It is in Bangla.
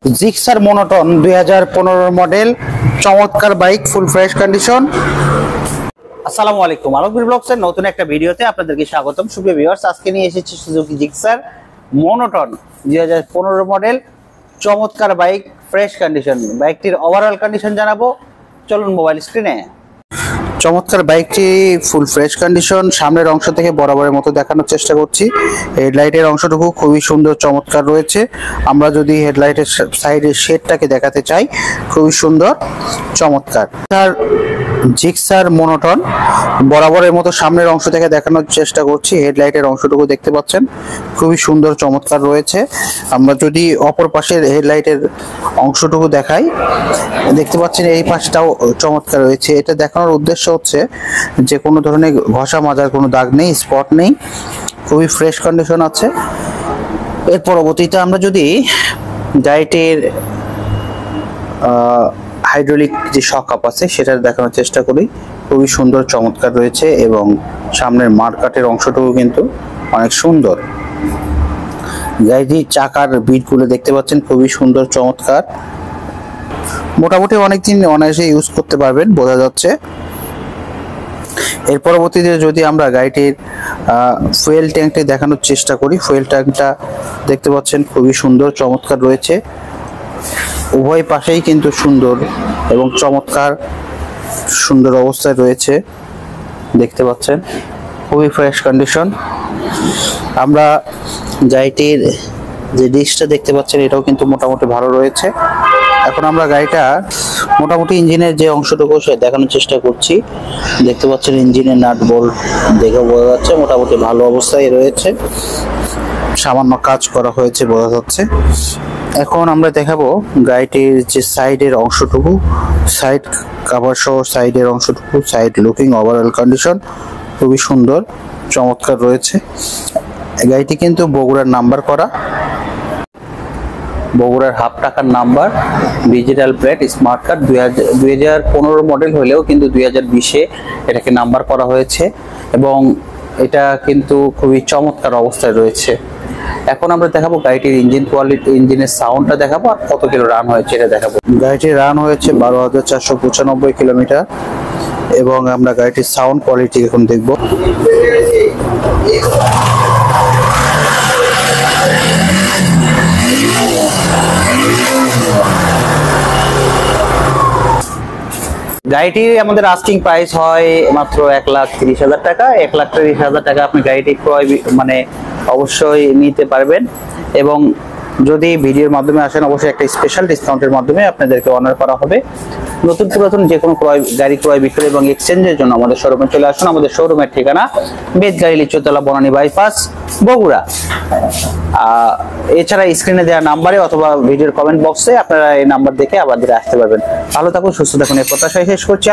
জিক্সার মনোটন 2015 মডেল চমৎকার বাইক, ফুল ফ্রেশ কন্ডিশন। আসসালামু আলাইকুম, আলোকবীর ব্লগসের নতুন একটা ভিডিওতে আপনাদেরকে স্বাগতম। সুপ্রিয় ভিউয়ার্স, আজকে নিয়ে এসেছি সুজুকি জিক্সার মনোটন 2015 মডেল চমৎকার বাইক, ফ্রেশ কন্ডিশন। বাইকটির ওভারঅল কন্ডিশন জানাবো, চলুন মোবাইল স্ক্রিনে। চমৎকার বাইকটি ফুল ফ্রেশ কন্ডিশন। সামনের অংশ থেকে বরাবরের মতো দেখানোর চেষ্টা করছি। হেডলাইটের অংশটুকু খুবই সুন্দর চমৎকার রয়েছে। আমরা যদি হেডলাইটের সাইডের শেডটাকে দেখাতে চাই, খুবই সুন্দর চমৎকার। তার জিক্সার মনোটন বরাবরের মতো সামনের অংশ থেকে দেখানোর চেষ্টা করছি। হেডলাইটের অংশটুকু দেখতে পাচ্ছেন, খুবই সুন্দর চমৎকার রয়েছে। আমরা যদি অপর পাশের হেডলাইটের অংশটুকু দেখাই, দেখতে পাচ্ছেন এই পাশটাও চমৎকার রয়েছে। এটা দেখানোর উদ্দেশ্য হচ্ছে যে কোনো ধরনের ঘষা মাজার কোনো দাগ নেই, স্পট নেই, খুবই ফ্রেশ কন্ডিশন আছে। এর পরবর্তীতে আমরা যদি গাড়িটির হাইড্রোলিক যে শক আপ আছে সেটা দেখানোর চেষ্টা করি, খুবই সুন্দর চমৎকার রয়েছে এবং সামনের মার্কাটের অংশটুকু কিন্তু অনেক সুন্দর। গাড়িটির চাকার বিটগুলো দেখতে পাচ্ছেন, খুবই সুন্দর চমৎকার। মোটামুটি অনেকদিন অনায়াসে ইউজ করতে পারবেন বোঝা যাচ্ছে। এর পরবর্তীতে যদি আমরা গাড়িটির ফুয়েল ট্যাঙ্কটি দেখানোর চেষ্টা করি, ফুয়েল ট্যাঙ্কটা দেখতে পাচ্ছেন খুবই সুন্দর চমৎকার রয়েছে। উভয় পাশেই কিন্তু সুন্দর এবং চমৎকার সুন্দর অবস্থায় রয়েছে, দেখতে পাচ্ছেন খুবই ফ্রেশ কন্ডিশন। আমরা গাড়িটির যে ডিস্কটা দেখতে পাচ্ছেন এটাও কিন্তু মোটামুটি ভালো রয়েছে। এখন আমরা গাড়িটা মোটামুটি ইঞ্জিনের যে অংশটুকু সে দেখানোর চেষ্টা করছি। দেখতে পাচ্ছেন ইঞ্জিনের নাট বোল্ট দেখে বোঝা যাচ্ছে মোটামুটি ভালো অবস্থায় রয়েছে, সামান্য কাজ করা হয়েছে বোঝা যাচ্ছে। এখন আমরা দেখাবো গাড়িটির যে সাইডের অংশটুকু, সাইড কভার সহ সাইডের অংশটুকু, সাইড লুকিং ওভারঅল কন্ডিশন খুবই সুন্দর চমৎকার রয়েছে। গাড়িটি কিন্তু বগুড়ার নাম্বার করা, বগুড়ার হাফ টাকার number, digital plate, smart card. 2015 model হলেও কিন্তু 2020-এ এটাকে নাম্বার করা হয়েছে এবং এটা কিন্তু খুবই চমৎকার অবস্থায় রয়েছে। এখন আমরা দেখাবো গাড়িটির ইঞ্জিন কোয়ালিটি, ইঞ্জিনের সাউন্ডটা দেখাবো আর কত কিলো রান হয়েছে এটা দেখাবো। গাড়িটির রান হয়েছে 12,495 কিলোমিটার এবং আমরা গাড়িটির সাউন্ড কোয়ালিটি এখন দেখবো। গাড়িটি আমাদের আস্কিং প্রাইস হয় মাত্র 1,30,000 টাকা। 1,30,000 টাকা আপনি গাড়িটি ক্রয় অবশ্যই নিতে পারবেন এবং যদি ভিডিওর মাধ্যমে আসেন অবশ্যই একটা স্পেশাল ডিসকাউন্টের মাধ্যমে আপনাদেরকে অনার করা হবে। নতুন পুরাতন যে কোনো গাড়ি ক্রয় বিক্রয় এবং এক্সচেঞ্জের জন্য আমাদের শোরুমে চলে আসুন। আমাদের শোরুমের ঠিকানা বেদগাড়ি লিচুতলা বনানী বাইপাস বগুড়া। এছাড়া স্ক্রিনে দেওয়া নাম্বারে অথবা ভিডিওর কমেন্ট বক্সে আপনারা এই নাম্বার দেখে আবার আসতে পারবেন। ভালো থাকুন, সুস্থ থাকুন, এই প্রত্যাশায় শেষ করছি।